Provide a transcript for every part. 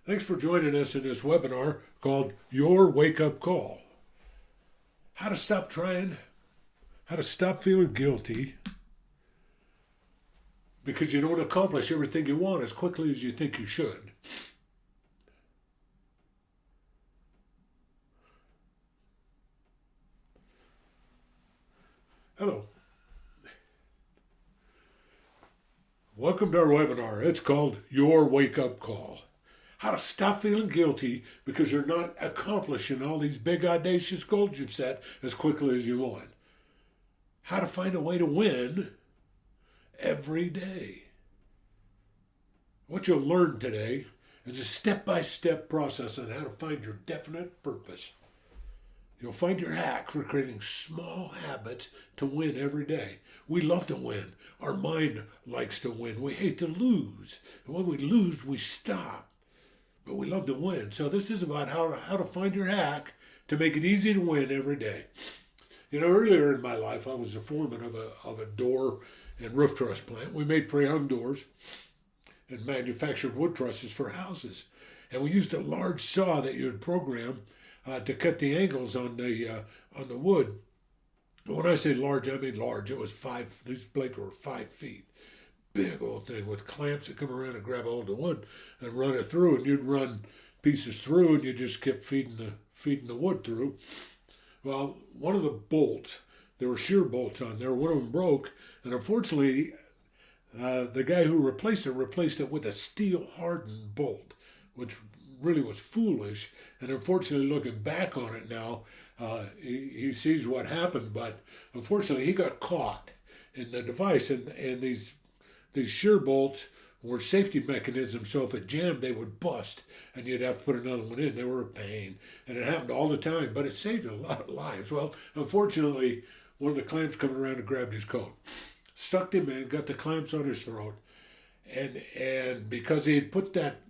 Thanks for joining us in this webinar called Your Wake Up Call. How to stop trying, how to stop feeling guilty because you don't accomplish everything you want as quickly as you think you should. Hello. Welcome to our webinar. It's called Your Wake Up Call. How to stop feeling guilty because you're not accomplishing all these big audacious goals you've set as quickly as you want. How to find a way to win every day. What you'll learn today is a step-by-step process on how to find your definite purpose. You'll find your hack for creating small habits to win every day. We love to win. Our mind likes to win. We hate to lose. And when we lose, we stop. But we love to win. So this is about how to find your hack to make it easy to win every day. You know, earlier in my life, I was a foreman of a door and roof truss plant. We made pre-hung doors and manufactured wood trusses for houses. And we used a large saw that you would program to cut the angles on the wood. When I say large, I mean large. It was these blades were 5 feet. Big old thing with clamps that come around and grab hold of the wood and run it through, and you'd run pieces through and you just kept feeding the wood through. Well, one of the bolts, there were shear bolts on there, one of them broke, and unfortunately the guy who replaced it with a steel hardened bolt, which really was foolish. And unfortunately, looking back on it now, he sees what happened. But unfortunately, he got caught in the device, and these shear bolts were safety mechanisms. So if it jammed, they would bust, and you'd have to put another one in. They were a pain, and it happened all the time. But it saved a lot of lives. Well, unfortunately, one of the clamps come around and grabbed his coat, sucked him in, got the clamps on his throat, and because he had put that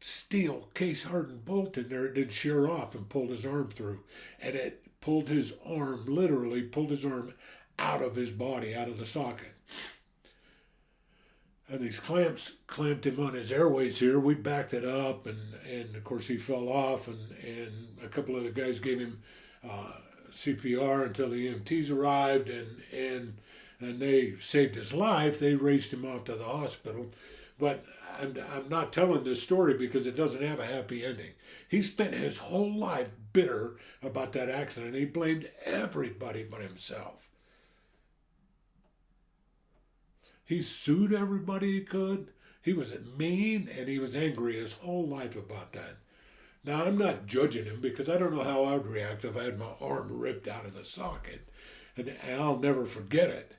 steel case hardened bolt in there, it did shear off and pulled his arm through, and it literally pulled his arm out of his body, out of the socket. And these clamps clamped him on his airways here. We backed it up, and of course he fell off, and a couple of the guys gave him CPR until the EMTs arrived, and they saved his life. They raced him off to the hospital. But I'm not telling this story because it doesn't have a happy ending. He spent his whole life bitter about that accident. He blamed everybody but himself. He sued everybody he could. He was mean, and he was angry his whole life about that. Now, I'm not judging him because I don't know how I would react if I had my arm ripped out of the socket. And I'll never forget it.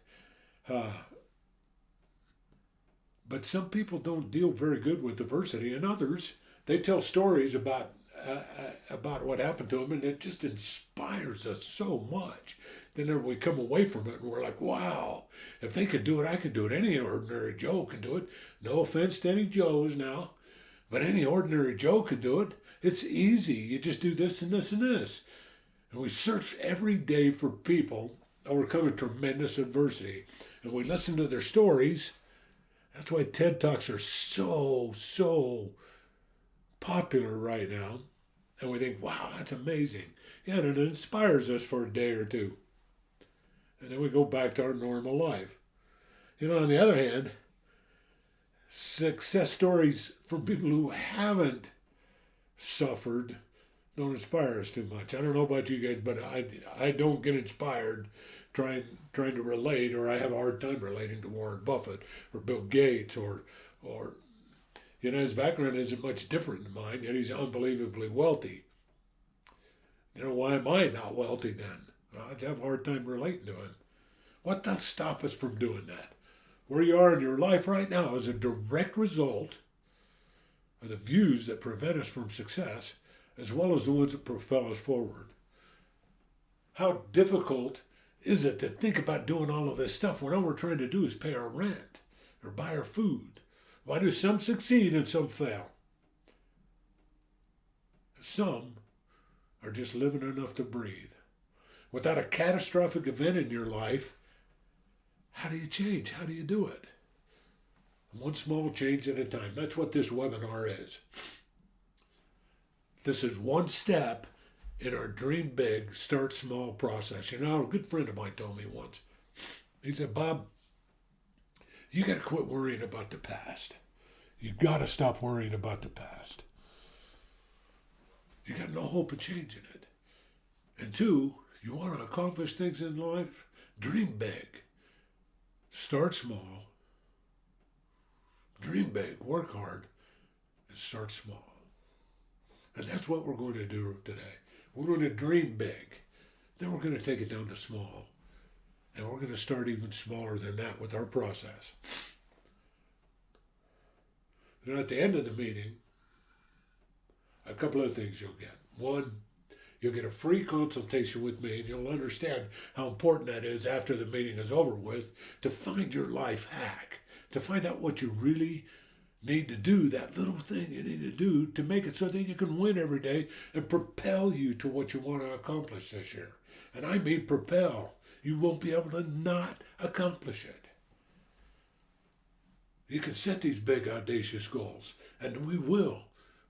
But some people don't deal very good with adversity, and others, they tell stories about what happened to them, and it just inspires us so much. Then we come away from it, and we're like, wow, if they could do it, I could do it. Any ordinary Joe can do it. No offense to any Joes now, but any ordinary Joe can do it. It's easy. You just do this and this and this. And we search every day for people overcoming tremendous adversity, and we listen to their stories. That's why TED Talks are so popular right now. And we think, wow, that's amazing. Yeah, and it inspires us for a day or two. And then we go back to our normal life. You know, on the other hand, success stories from people who haven't suffered don't inspire us too much. I don't know about you guys, but I don't get inspired trying to relate, or I have a hard time relating to Warren Buffett or Bill Gates or you know, his background isn't much different than mine, yet he's unbelievably wealthy. You know, why am I not wealthy then? Well, I'd have a hard time relating to him. What does stop us from doing that? Where you are in your life right now is a direct result of the views that prevent us from success, as well as the ones that propel us forward. How difficult is it to think about doing all of this stuff when all we're trying to do is pay our rent or buy our food? Why do some succeed and some fail? Some are just living enough to breathe. Without a catastrophic event in your life, how do you change? How do you do it? One small change at a time. That's what this webinar is. This is one step in our Dream Big, Start Small process. You know, a good friend of mine told me once, he said, Bob, you got to quit worrying about the past. You got to stop worrying about the past. You got no hope of changing it. And two, you want to accomplish things in life? Dream big. Start small. Dream big, work hard, and start small. And that's what we're going to do today. We're going to dream big. Then we're going to take it down to small. And we're going to start even smaller than that with our process. Now at the end of the meeting, a couple of things you'll get. One, you'll get a free consultation with me, and you'll understand how important that is after the meeting is over with, to find your life hack, to find out what you really need to do, that little thing you need to do to make it so that you can win every day and propel you to what you want to accomplish this year. And I mean propel. You won't be able to not accomplish it. You can set these big, audacious goals, and we will,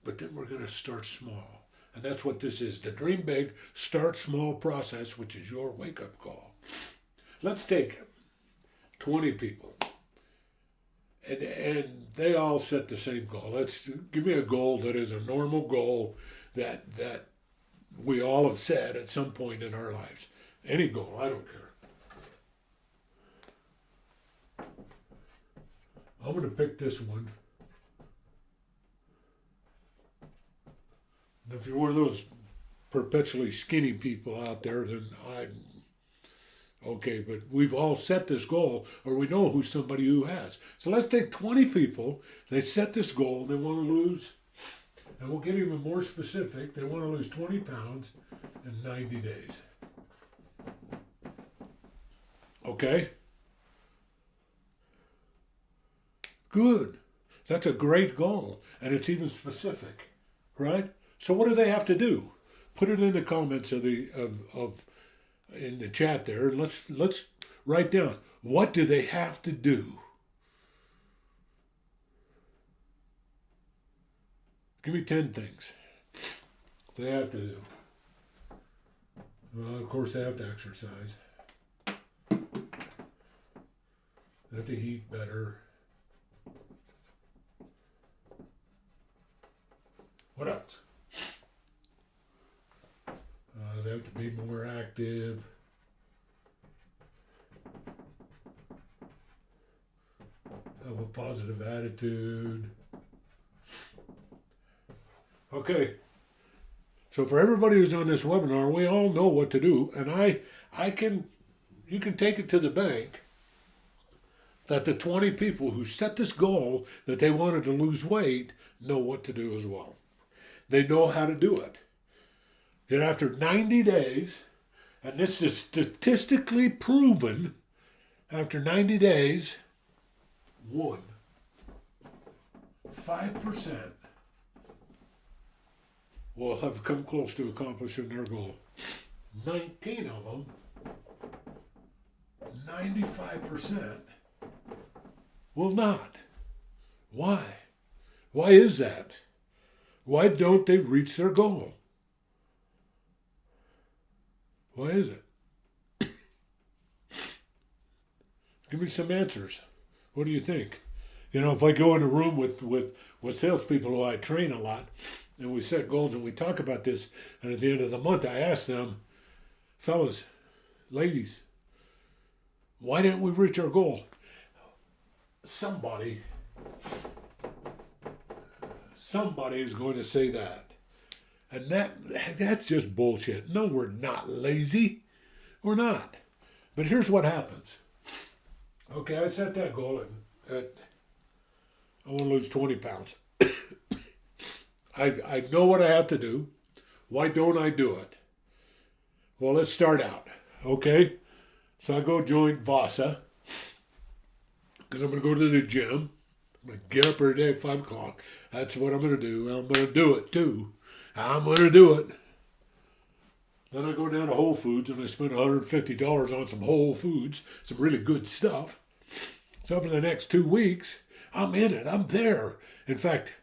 but then we're going to start small. And that's what this is, the Dream Big, Start Small process, which is your wake-up call. Let's take 20 people, and they all set the same goal. Let's give me a goal that is a normal goal that we all have set at some point in our lives. Any goal, I don't care. I'm going to pick this one. And if you're one of those perpetually skinny people out there, then okay, but we've all set this goal, or we know who's somebody who has. So let's take 20 people. They set this goal. They want to lose, and we'll get even more specific. They want to lose 20 pounds in 90 days. Okay? Good. That's a great goal, and it's even specific, right? So what do they have to do? Put it in the comments in the chat there, and let's write down, what do they have to do? Give me 10 things they have to do. Well, of course, they have to exercise. They have to eat better. What else? They have to be more active. Have a positive attitude. Okay. So for everybody who's on this webinar, we all know what to do, and you can take it to the bank that the 20 people who set this goal that they wanted to lose weight know what to do as well. They know how to do it. And after 90 days, and this is statistically proven, after 90 days, 5% will have come close to accomplishing their goal. 19 of them, 95%, will not. Why? Why is that? Why don't they reach their goal? Why is it? Give me some answers. What do you think? You know, if I go in a room with salespeople who I train a lot, and we set goals and we talk about this, and at the end of the month I ask them, fellas, ladies, why didn't we reach our goal? Somebody is going to say that. And that's just bullshit. No, we're not lazy. We're not. But here's what happens. Okay, I set that goal at I want to lose 20 pounds. I know what I have to do. Why don't I do it? Well, let's start out. Okay? So I go join Vasa because I'm going to go to the gym. I'm going to get up every day at 5 o'clock. That's what I'm going to do. I'm going to do it too. I'm going to do it. Then I go down to Whole Foods and I spend $150 on some Whole Foods, some really good stuff. So for the next 2 weeks, I'm in it. I'm there. In fact,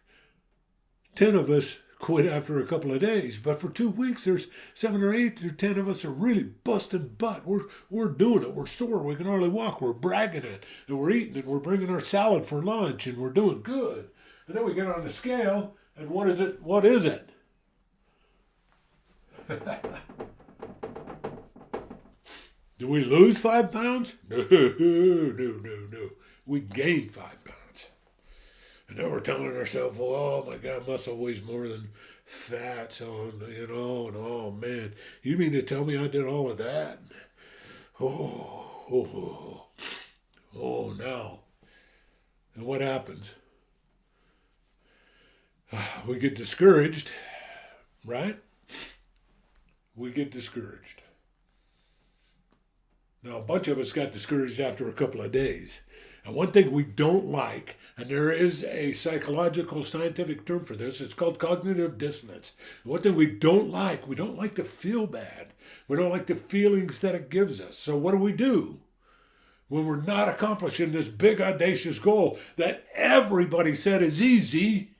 10 of us quit after a couple of days, but for 2 weeks, there's 7 or 8 or 10 of us are really busting butt. We're doing it. We're sore. We can hardly walk. We're bragging it, and we're eating it. We're bringing our salad for lunch, and we're doing good. And then we get on the scale, and what is it? What is it? Do we lose 5 pounds? No. We gained 5 pounds. And then we're telling ourselves, well, oh my God, muscle weighs more than fat. So, and oh man, you mean to tell me I did all of that? Oh, no. And what happens? We get discouraged, right? We get discouraged. Now, a bunch of us got discouraged after a couple of days. And one thing we don't like, and there is a psychological scientific term for this, it's called cognitive dissonance. And one thing we don't like to feel bad. We don't like the feelings that it gives us. So what do? When we're not accomplishing this big audacious goal that everybody said is easy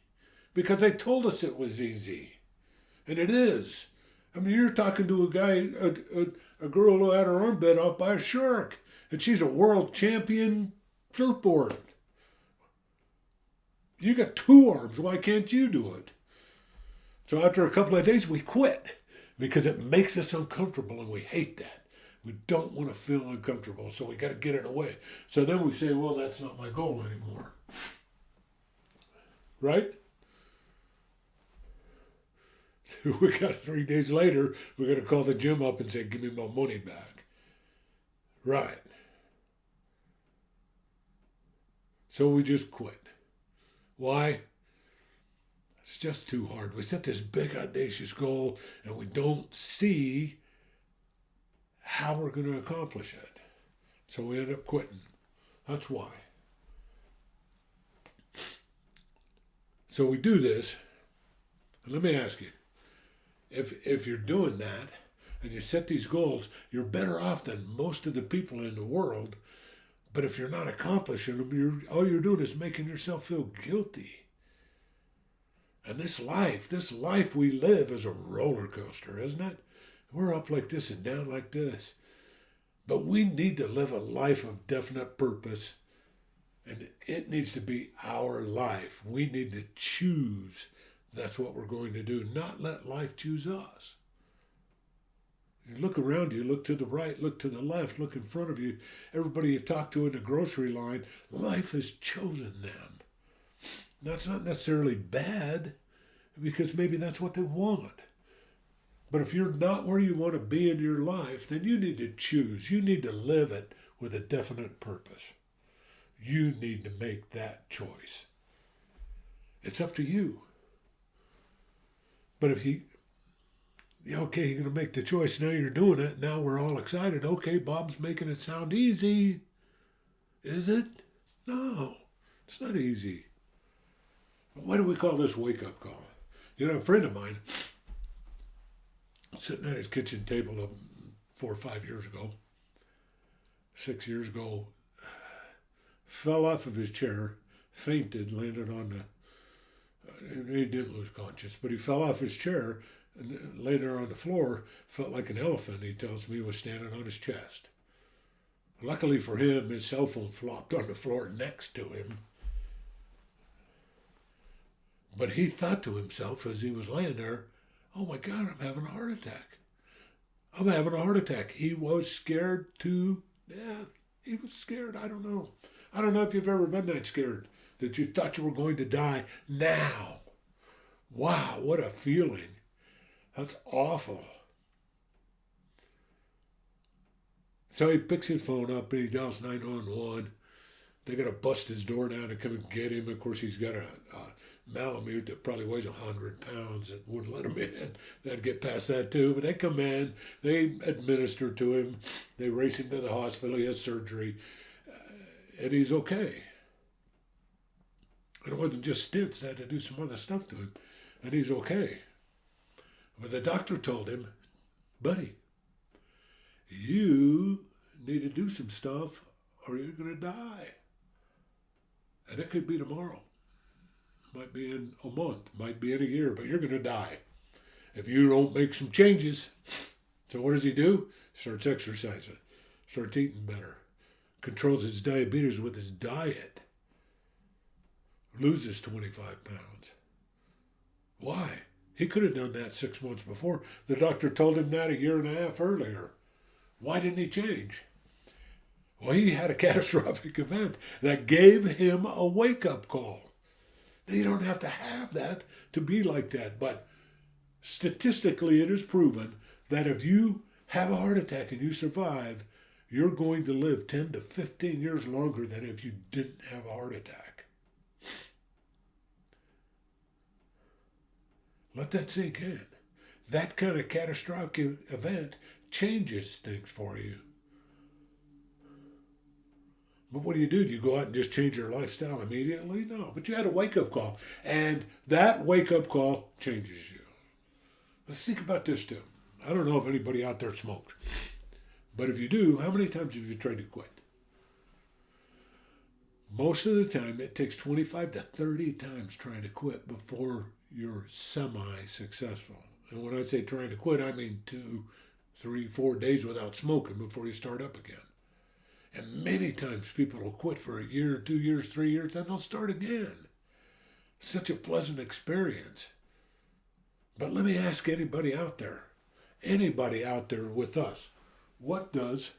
because they told us it was easy. And it is. I mean, you're talking to a guy, a girl who had her arm bit off by a shark, and she's a world champion surfboard. You got 2 arms. Why can't you do it? So after a couple of days, we quit because it makes us uncomfortable, and we hate that. We don't want to feel uncomfortable, so we got to get it away. So then we say, well, that's not my goal anymore. Right? We got 3 days later, we're going to call the gym up and say, give me my money back. Right. So we just quit. Why? It's just too hard. We set this big, audacious goal, and we don't see how we're going to accomplish it. So we end up quitting. That's why. So we do this. And let me ask you, if you're doing that and you set these goals, you're better off than most of the people in the world. But if you're not accomplishing them, all you're doing is making yourself feel guilty. And this life we live is a roller coaster, isn't it? We're up like this and down like this. But we need to live a life of definite purpose. And it needs to be our life. We need to choose. That's what we're going to do. Not let life choose us. You look around you, look to the right, look to the left, look in front of you. Everybody you talk to in the grocery line, life has chosen them. That's not necessarily bad, because maybe that's what they want. But if you're not where you want to be in your life, then you need to choose. You need to live it with a definite purpose. You need to make that choice. It's up to you. But if you're going to make the choice, now you're doing it, now we're all excited. Okay, Bob's making it sound easy. Is it? No, it's not easy. Why do we call this wake-up call? You know, a friend of mine, sitting at his kitchen table 4 or 5 years ago, 6 years ago, fell off of his chair, fainted, landed on the, he didn't lose conscious, but he fell off his chair and laid there on the floor, felt like an elephant, he tells me, was standing on his chest. Luckily for him, his cell phone flopped on the floor next to him. But he thought to himself as he was laying there, oh my God, I'm having a heart attack. I'm having a heart attack. He was scared to death. He was scared. I don't know. I don't know if you've ever been that scared, that you thought you were going to die now. Wow, what a feeling. That's awful. So he picks his phone up and he dials 911. They got to bust his door down and come and get him. Of course, he's got a Malamute that probably weighs 100 pounds that wouldn't let him in. They'd get past that too. But they come in, they administer to him, they race him to the hospital, he has surgery, and he's okay. And it wasn't just stents, they had to do some other stuff to him, and he's okay. But the doctor told him, buddy, you need to do some stuff or you're going to die. And it could be tomorrow. Might be in a month. Might be in a year. But you're going to die if you don't make some changes. So what does he do? Starts exercising. Starts eating better. Controls his diabetes with his diet. Loses 25 pounds. Why? He could have done that 6 months before. The doctor told him that a year and a half earlier. Why didn't he change? Well, he had a catastrophic event that gave him a wake-up call. You don't have to have that to be like that. But statistically, it is proven that if you have a heart attack and you survive, you're going to live 10 to 15 years longer than if you didn't have a heart attack. Let that sink in. That kind of catastrophic event changes things for you. But what do? Do you go out and just change your lifestyle immediately? No, but you had a wake-up call. And that wake-up call changes you. Let's think about this too. I don't know if anybody out there smoked. But if you do, how many times have you tried to quit? Most of the time, it takes 25 to 30 times trying to quit before you're semi-successful. And when I say trying to quit, I mean 2, 3, 4 days without smoking before you start up again. And many times people will quit for a year, 2 years, 3 years, then they'll start again. Such a pleasant experience. But let me ask anybody out there with us, what does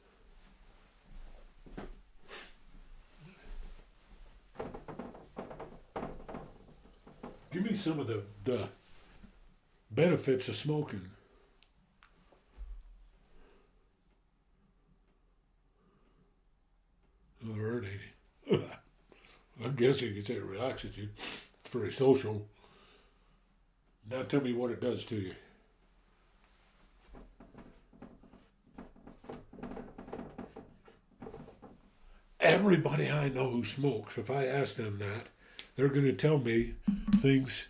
give me some of the benefits of smoking. Oh, there aren't any. I'm guessing you could say it relaxes you. It's very social. Now tell me what it does to you. Everybody I know who smokes, if I ask them that, they're going to tell me things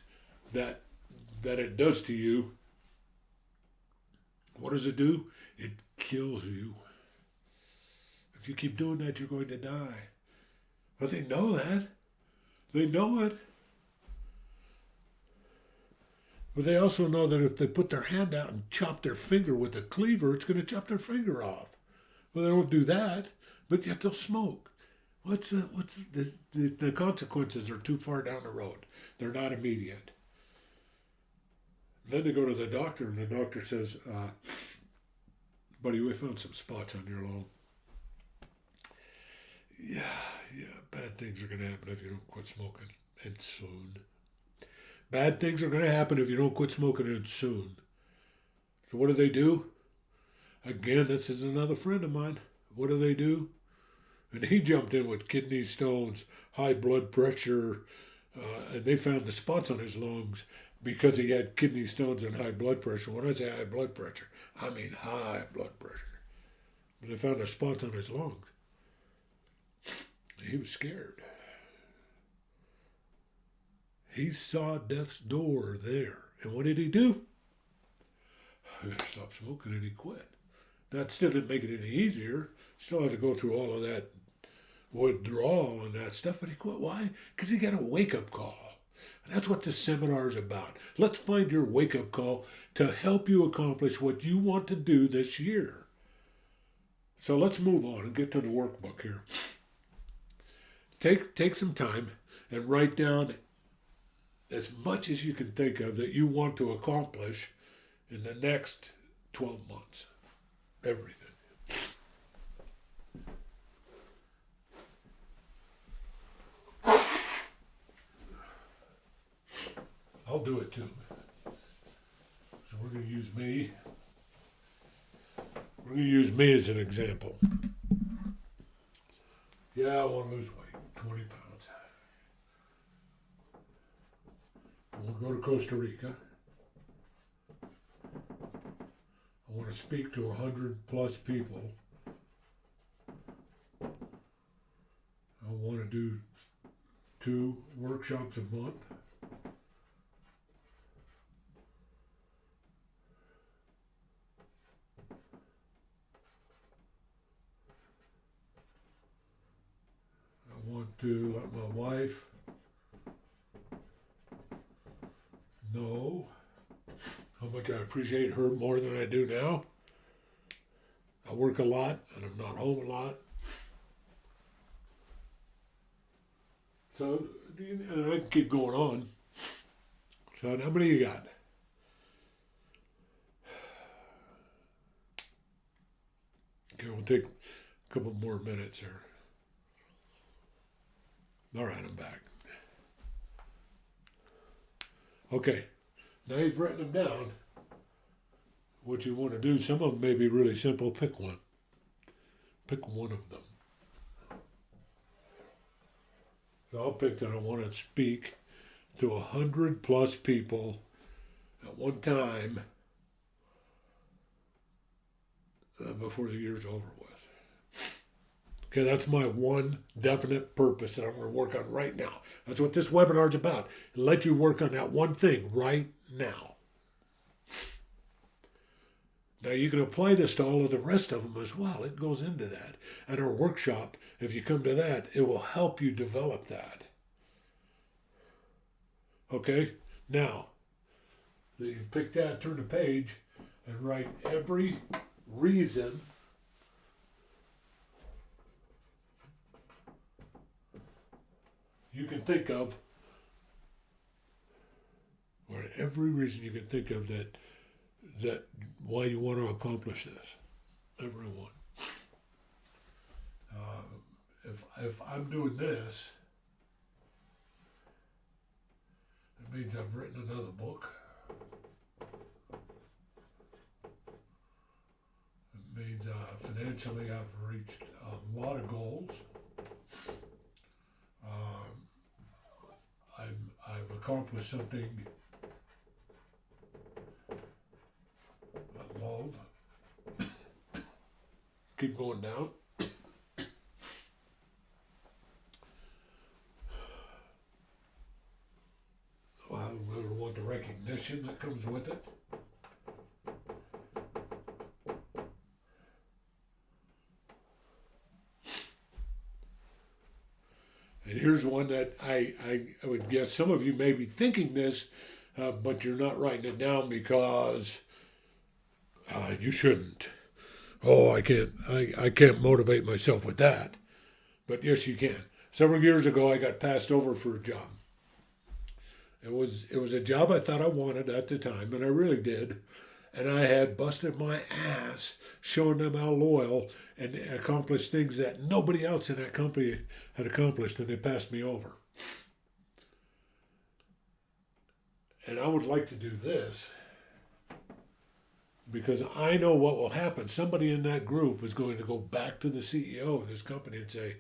that it does to you. What does it do? It kills you. If you keep doing that, you're going to die. But they know that. They know it. But they also know that if they put their hand out and chop their finger with a cleaver, it's going to chop their finger off. Well, they don't do that, but yet they'll smoke. The consequences are too far down the road. They're not immediate. Then they go to the doctor, and the doctor says, buddy, we found some spots on your lung. Yeah, bad things are going to happen if you don't quit smoking, and soon. Bad things are going to happen if you don't quit smoking, and soon. So what do? Again, this is another friend of mine. What do? And he jumped in with kidney stones, high blood pressure, and they found the spots on his lungs because he had kidney stones and high blood pressure. When I say high blood pressure, I mean high blood pressure. But they found the spots on his lungs. He was scared. He saw death's door there. And what did he do? I got to stop smoking, and he quit. That still didn't make it any easier. Still had to go through all of that withdrawal and that stuff, but he quit. Why? Because he got a wake-up call. And that's what this seminar is about. Let's find your wake-up call to help you accomplish what you want to do this year. So let's move on and get to the workbook here. Take some time and write down as much as you can think of that you want to accomplish in the next 12 months. Everything. I'll do it too. So we're going to use me. We're going to use me as an example. Yeah, I want to lose weight, 20 pounds. We'll go to Costa Rica. I want to speak to 100 plus people. I want to do 2 workshops a month. I want to let my wife know how much I appreciate her more than I do now. I work a lot and I'm not home a lot. So, and I can keep going on. So, how many you got? Okay, we'll take a couple more minutes here. All right, I'm back. Okay, now you've written them down. What you want to do, some of them may be really simple. Pick one. Pick one of them. So I'll pick that I want to speak to 100+ people at one time before the year's over with. Okay, that's my one definite purpose that I'm going to work on right now. That's what this webinar is about. Let you work on that one thing right now. Now you can apply this to all of the rest of them as well. It goes into that. And our workshop, if you come to that, it will help you develop that. Okay? Now, you've picked that, turn the page, and write every reason you can think of, or every reason you can think of that why you want to accomplish this. Everyone. If I'm doing this, it means I've written another book. It means financially I've reached a lot of goals. I've accomplished something I love. Keep going down. I want the recognition that comes with it. And here's one that I would guess some of you may be thinking this, but you're not writing it down because you shouldn't. Oh, I can't motivate myself with that. But yes, you can. Several years ago, I got passed over for a job. It was a job I thought I wanted at the time, and I really did. And I had busted my ass showing them how loyal and accomplished things that nobody else in that company had accomplished, and they passed me over. And I would like to do this because I know what will happen. Somebody in that group is going to go back to the CEO of this company and say,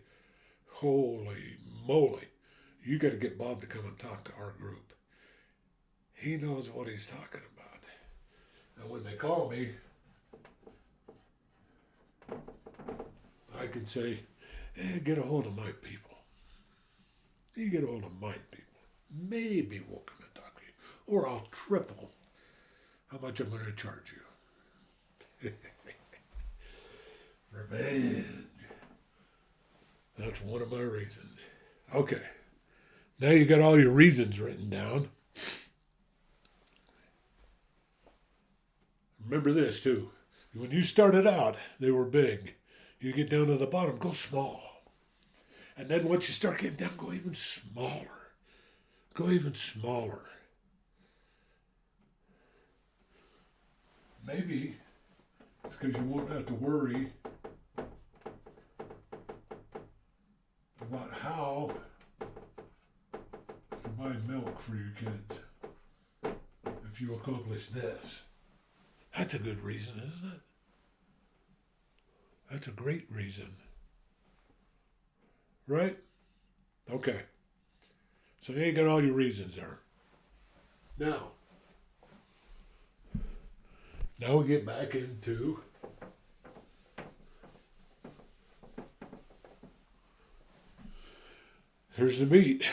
holy moly, you got to get Bob to come and talk to our group. He knows what he's talking about. And when they call me, I can say, get a hold of my people. You get a hold of my people. Maybe we'll come and talk to you. Or I'll triple how much I'm going to charge you. Revenge. That's one of my reasons. Okay. Now you got all your reasons written down. Remember this too. When you started out, they were big. You get down to the bottom, go small. And then once you start getting down, go even smaller. Go even smaller. Maybe it's because you won't have to worry about how to buy milk for your kids if you accomplish this. That's a good reason, isn't it? That's a great reason. Right? Okay. So now you got all your reasons there. Now we get back into here's the meat.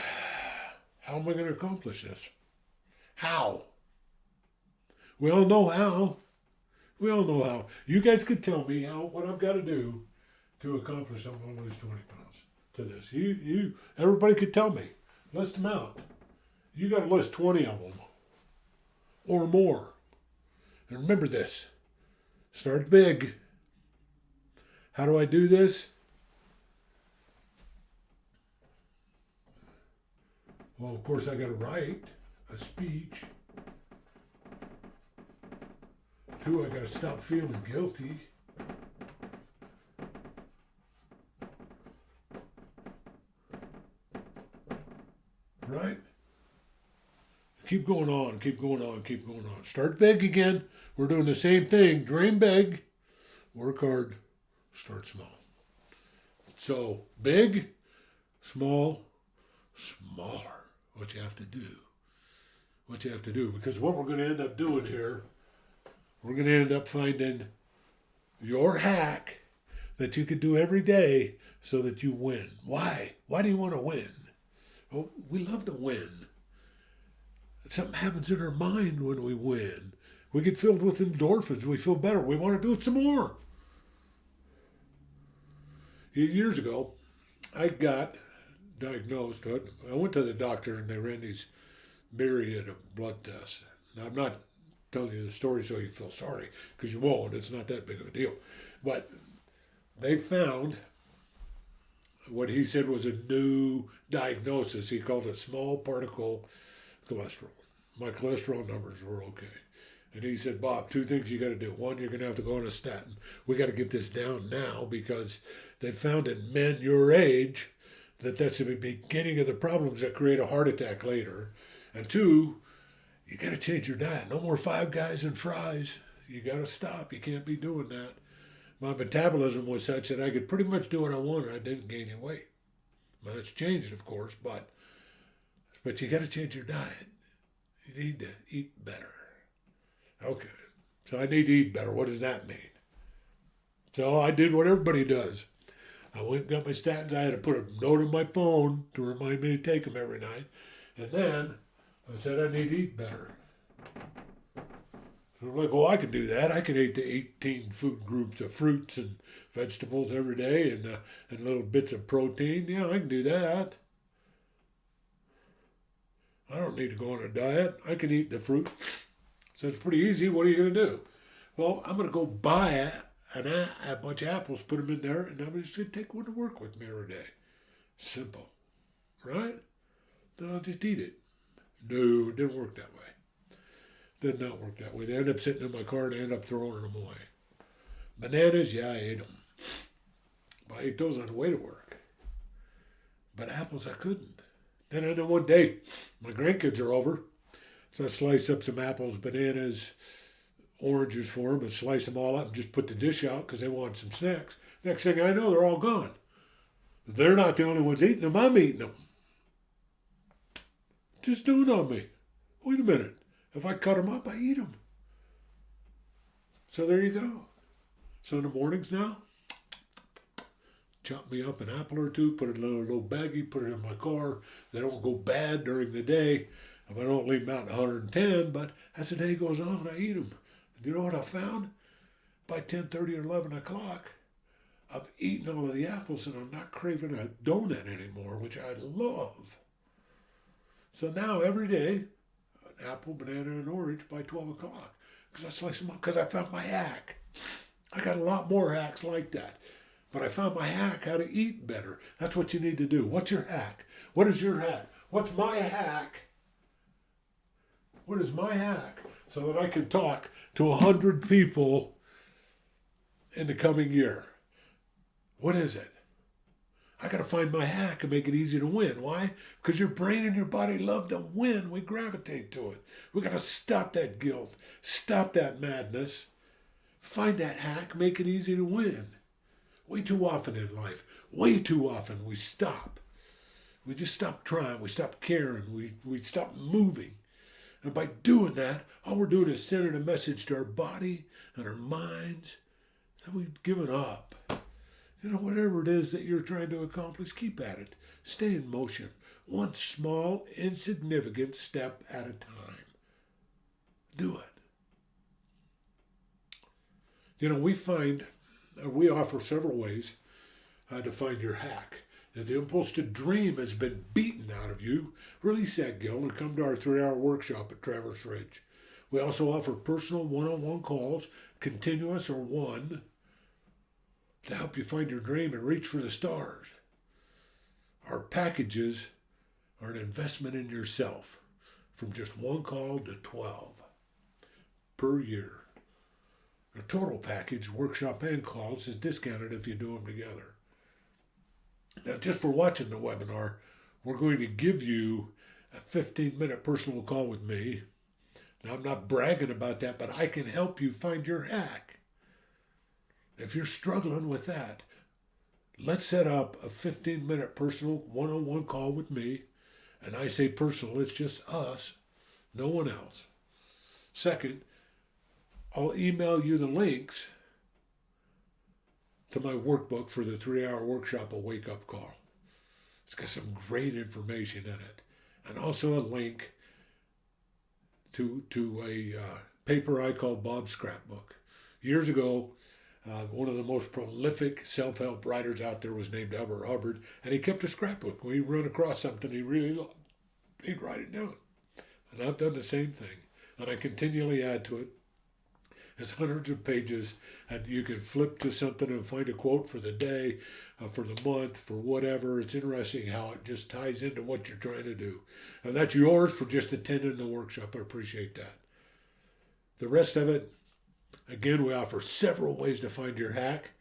How am I going to accomplish this? How? We all know how. We all know how. You guys could tell me what I've got to do to accomplish I'm going to lose 20 pounds to this. Everybody could tell me. List them out. You got to list 20 of them. or more. And remember this, start big. How do I do this? Well, of course, I got to write a speech. 2, I got to stop feeling guilty. Right? Keep going on, keep going on, keep going on. Start big again. We're doing the same thing. Dream big, work hard, start small. So, big, small, smaller. What you have to do. What you have to do. Because what we're going to end up doing here, we're going to end up finding your hack that you could do every day so that you win. Why? Why do you want to win? Well, we love to win. Something happens in our mind when we win. We get filled with endorphins. We feel better. We want to do it some more. Years ago, I got diagnosed. I went to the doctor and they ran these myriad of blood tests. Now, I'm not telling you the story so you feel sorry, because you won't. It's not that big of a deal. But they found what he said was a new diagnosis. He called it small particle cholesterol. My cholesterol numbers were okay. And he said, Bob, 2 things you got to do. 1, you're going to have to go on a statin. We got to get this down now, because they found in men your age that that's the beginning of the problems that create a heart attack later. And 2, you got to change your diet. No more Five Guys and fries. You got to stop. You can't be doing that. My metabolism was such that I could pretty much do what I wanted. I didn't gain any weight. Well, it's changed, of course, but you got to change your diet. You need to eat better. Okay, so I need to eat better. What does that mean? So I did what everybody does. I went and got my statins. I had to put a note on my phone to remind me to take them every night. And then I said I need to eat better. So I'm like, well, I can do that. I can eat the 18 food groups of fruits and vegetables every day and little bits of protein. Yeah, I can do that. I don't need to go on a diet. I can eat the fruit. So it's pretty easy. What are you going to do? Well, I'm going to go buy a bunch of apples, put them in there, and I'm just going to take one to work with me every day. Simple. Right? Then I'll just eat it. No, it didn't work that way. Did not work that way. They end up sitting in my car and I end up throwing them away. Bananas, yeah, I ate them. But I ate those on the way to work. But apples, I couldn't. Then I know one day, my grandkids are over. So I slice up some apples, bananas, oranges for them, and slice them all up and just put the dish out because they want some snacks. Next thing I know, they're all gone. They're not the only ones eating them. I'm eating them. Just dawned on me. Wait a minute. If I cut them up, I eat them. So there you go. So in the mornings now, chop me up an apple or 2, put it in a little baggie, put it in my car. They don't go bad during the day. I don't leave them out at 110, but as the day goes on, I eat them. And you know what I found? By 10:30 or 11 o'clock, I've eaten all of the apples and I'm not craving a donut anymore, which I love. So now every day, an apple, banana, and orange by 12 o'clock because I slice them up because I found my hack. I got a lot more hacks like that. But I found my hack how to eat better. That's what you need to do. What's your hack? What is your hack? What's my hack? What is my hack? So that I can talk to 100 people in the coming year. What is it? I got to find my hack and make it easy to win. Why? Because your brain and your body love to win. We gravitate to it. We got to stop that guilt. Stop that madness. Find that hack. Make it easy to win. Way too often in life, way too often we stop. We just stop trying. We stop caring. We stop moving. And by doing that, all we're doing is sending a message to our body and our minds that we've given up. You know, whatever it is that you're trying to accomplish, keep at it. Stay in motion. One small, insignificant step at a time. Do it. You know, we offer several ways to find your hack. If the impulse to dream has been beaten out of you, release that guilt and come to our 3-hour workshop at Traverse Ridge. We also offer personal one-on-one calls, continuous or one, to help you find your dream and reach for the stars. Our packages are an investment in yourself, from just one call to 12 per year. The total package, workshop and calls, is discounted if you do them together. Now, just for watching the webinar, we're going to give you a 15-minute personal call with me. Now, I'm not bragging about that, but I can help you find your hack. If you're struggling with that, let's set up a 15-minute personal one-on-one call with me. And I say personal, it's just us, no one else. Second, I'll email you the links to my workbook for the 3-hour workshop, A Wake Up Call. It's got some great information in it. And also a link to a paper I call Bob's Scrapbook. Years ago, one of the most prolific self-help writers out there was named Elbert Hubbard, and he kept a scrapbook. When he'd run across something he really loved, he'd write it down. And I've done the same thing, and I continually add to it. It's hundreds of pages, and you can flip to something and find a quote for the day, for the month, for whatever. It's interesting how it just ties into what you're trying to do. And that's yours for just attending the workshop. I appreciate that. The rest of it, again, we offer several ways to find your hack.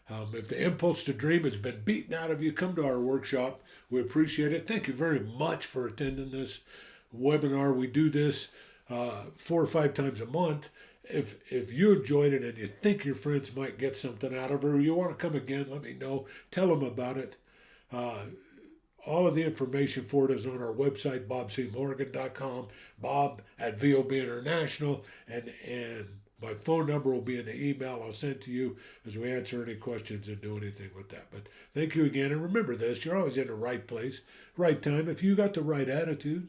If the impulse to dream has been beaten out of you, come to our workshop. We appreciate it. Thank you very much for attending this webinar. We do this 4 or 5 times a month. If you enjoyed it and you think your friends might get something out of it, or you want to come again, let me know. Tell them about it. All of the information for it is on our website, bobcmorgan.com, Bob at VOB International, and my phone number will be in the email I'll send to you as we answer any questions and do anything with that. But thank you again, and remember this, you're always in the right place, right time, if you got the right attitude.